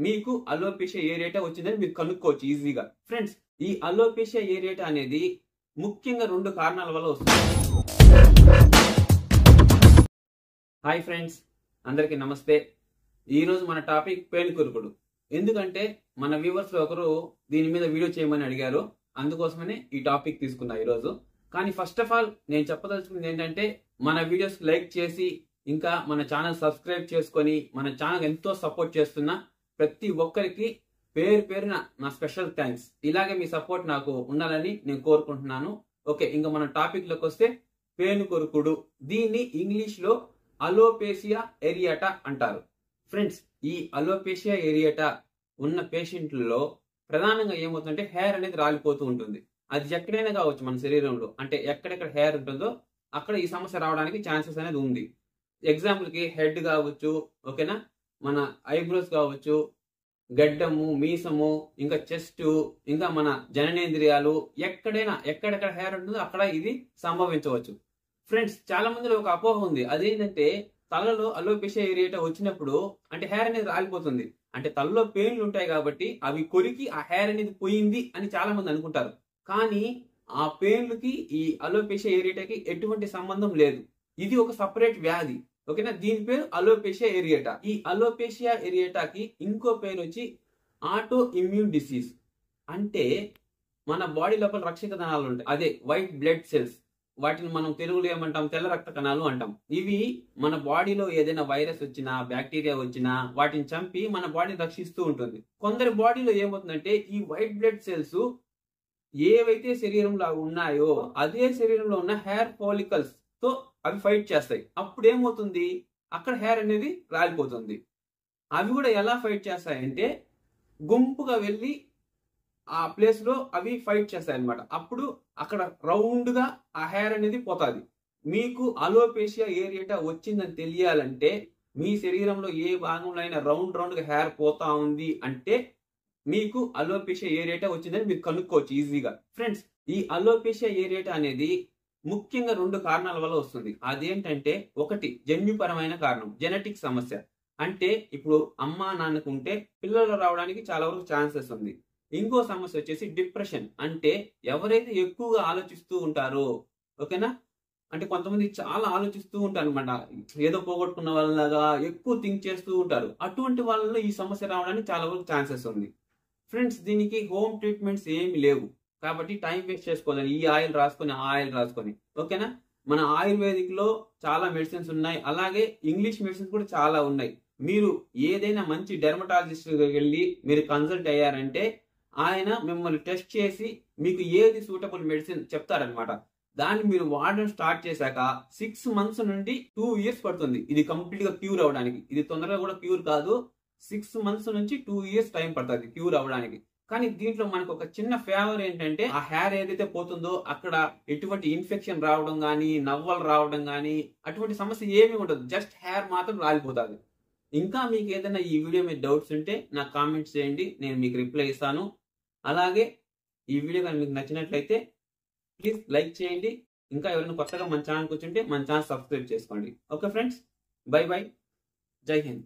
మీకు alopecia areata వచ్చిందని మీరు కనుక్కోవచ్చు ఈజీగా. ఫ్రెండ్స్, ఈ అలోపేషియా ఏరియేటా అనేది ముఖ్యంగా 2 కారణాల వల్ల వస్తుంది. హాయ్ ఫ్రెండ్స్, అందరికీ నమస్తే. ఈరోజు మన టాపిక్ పేనుకొరుకుడు. ఎందుకంటే మన వ్యూవర్స్ లో ఒకరు దీని మీద వీడియో చేయమని అడిగారు, అందుకోసమనే ఈ టాపిక్ తీసుకున్నా ఈరోజు. కానీ ఫస్ట్ ఆఫ్ ఆల్ నేను చెప్పదలుచుకుంది ఏంటంటే, మన వీడియోస్ లైక్ చేసి ఇంకా మన ఛానల్ సబ్స్క్రైబ్ చేసుకొని మన ఛానల్ ఎంతో సపోర్ట్ చేస్తున్న ప్రతి ఒక్కరికి పేరు పేరున నా స్పెషల్ థ్యాంక్స్. ఇలాగే మీ సపోర్ట్ నాకు ఉండాలని నేను కోరుకుంటున్నాను. ఓకే, ఇంకా మన టాపిక్ లోకి వస్తే, పేనుకొరుకుడు, దీన్ని ఇంగ్లీష్ లో అలోపేషియా ఏరియేటా అంటారు. ఫ్రెండ్స్, ఈ అలోపేషియా ఏరియేటా ఉన్న పేషెంట్లలో ప్రధానంగా ఏమవుతుందంటే హెయిర్ అనేది రాలిపోతూ ఉంటుంది. అది ఎక్కడైనా కావచ్చు మన శరీరంలో, అంటే ఎక్కడెక్కడ హెయిర్ ఉంటుందో అక్కడ ఈ సమస్య రావడానికి ఛాన్సెస్ అనేది ఉంది. ఎగ్జాంపుల్ కి హెడ్ కావచ్చు, ఓకేనా, మన ఐబ్రోస్ కావచ్చు, గడ్డము, మీసము, ఇంకా చెస్ట్, ఇంకా మన జననేంద్రియాలు, ఎక్కడెక్కడ హెయిర్ ఉంటుందో అక్కడ ఇది సంభవించవచ్చు. ఫ్రెండ్స్, చాలా మందిలో ఒక అపోహ ఉంది. అదేంటంటే తలలో అలోపేషియా ఏరియేటా వచ్చినప్పుడు అంటే హెయిర్ అనేది రాలిపోతుంది, అంటే తలలో పెయిన్లు ఉంటాయి కాబట్టి అవి కొరికి ఆ హెయిర్ అనేది పోయింది అని చాలా మంది అనుకుంటారు. కానీ ఆ పెయిన్లకి ఈ అలోపేషియా ఏరియేటాకి ఎటువంటి సంబంధం లేదు. ఇది ఒక సపరేట్ వ్యాధి, ఓకేనా. దీని పేరు అలోపేషియా ఏరియేటా. ఈ అలోపేషియా ఏరియేటాకి ఇంకో పేరు వచ్చి ఆటో ఇమ్యూన్ డిసీజ్. అంటే మన బాడీ లోపల రక్షక కణాలు ఉంటాయి, అదే వైట్ బ్లడ్ సెల్స్. వాటిని మనం తెలుగులో ఏమంటాం, తెల్ల రక్త కణాలు అంటాం. ఇవి మన బాడీలో ఏదైనా వైరస్ వచ్చినా, బ్యాక్టీరియా వచ్చినా వాటిని చంపి మన బాడీని రక్షిస్తూ ఉంటుంది. కొందరి బాడీలో ఏమవుతుందంటే ఈ వైట్ బ్లడ్ సెల్స్ ఏవైతే శరీరంలో ఉన్నాయో అదే శరీరంలో ఉన్న హెయిర్ ఫాలికల్స్ తో అవి ఫైట్ చేస్తాయి. అప్పుడు ఏమవుతుంది, అక్కడ హెయిర్ అనేది రాలిపోతుంది. అవి కూడా ఎలా ఫైట్ చేస్తాయంటే గుంపుగా వెళ్ళి ఆ ప్లేస్ లో అవి ఫైట్ చేస్తాయి అనమాట. అప్పుడు అక్కడ రౌండ్ గా ఆ హెయిర్ అనేది పోతుంది. మీకు అలోపేషియా ఏరియేటా వచ్చిందని తెలియాలంటే మీ శరీరంలో ఏ భాగంలో అయినా రౌండ్ గా హెయిర్ పోతా ఉంది అంటే మీకు అలోపేషియా ఏరియేటా వచ్చిందని మీరు కనుక్కోవచ్చు ఈజీగా. ఫ్రెండ్స్, ఈ అలోపేషియా ఏరియేటా అనేది ముఖ్యంగా 2 కారణాల వల్ల వస్తుంది. అదేంటంటే, ఒకటి జన్యుపరమైన కారణం, జెనెటిక్ సమస్య. అంటే ఇప్పుడు అమ్మా నాన్నకు ఉంటే పిల్లలు రావడానికి చాలా వరకు ఛాన్సెస్ ఉంది. ఇంకో సమస్య వచ్చేసి డిప్రెషన్. అంటే ఎవరైతే ఎక్కువగా ఆలోచిస్తూ ఉంటారో, ఓకేనా, అంటే కొంతమంది చాలా ఆలోచిస్తూ ఉంటారు అనమాట, ఏదో పోగొట్టుకున్న వాళ్ళలాగా ఎక్కువ థింక్ చేస్తూ ఉంటారు. అటువంటి వాళ్ళలో ఈ సమస్య రావడానికి చాలా వరకు ఛాన్సెస్ ఉంది. ఫ్రెండ్స్, దీనికి హోమ్ ట్రీట్మెంట్స్ ఏమి లేవు కాబట్టి టైం వేస్ట్ చేసుకోవాలి. ఈ ఆయిల్ రాసుకొని ఆ ఆయిల్ రాసుకొని, ఓకేనా. మన ఆయుర్వేదిక్ లో చాలా మెడిసిన్స్ ఉన్నాయి, అలాగే ఇంగ్లీష్ మెడిసిన్స్ కూడా చాలా ఉన్నాయి. మీరు ఏదైనా మంచి డెర్మటాలజిస్ట్ వెళ్ళి మీరు కన్సల్ట్ అయ్యారంటే ఆయన మిమ్మల్ని టెస్ట్ చేసి మీకు ఏది సూటబుల్ మెడిసిన్ చెప్తారనమాట. దాన్ని మీరు వాడడం స్టార్ట్ చేశాక 6 months నుండి 2 years పడుతుంది ఇది కంప్లీట్ గా క్యూర్ అవడానికి. ఇది తొందరగా కూడా క్యూర్ కాదు, 6 months నుంచి 2 years టైం పడుతుంది క్యూర్ అవ్వడానికి. కానీ దీంట్లో మనకు ఒక చిన్న ఫేవర్ ఏంటంటే, ఆ హెయిర్ ఏదైతే పోతుందో అక్కడ ఎటువంటి ఇన్ఫెక్షన్ రావడం కానీ, నవ్వలు రావడం కానీ అటువంటి సమస్య ఏమీ ఉండదు. జస్ట్ హెయిర్ మాత్రం రాలిపోతుంది. ఇంకా మీకు ఏదైనా ఈ వీడియో మీద డౌట్స్ ఉంటే నాకు కామెంట్స్ చేయండి, నేను మీకు రిప్లై ఇస్తాను. అలాగే ఈ వీడియో కానీ మీకు నచ్చినట్లయితే ప్లీజ్ లైక్ చేయండి. ఇంకా ఎవరైనా కొత్తగా మన ఛానల్కి వచ్చి ఉంటే మన ఛానల్ సబ్స్క్రైబ్ చేసుకోండి. ఓకే ఫ్రెండ్స్, బై బై, జై హింద్.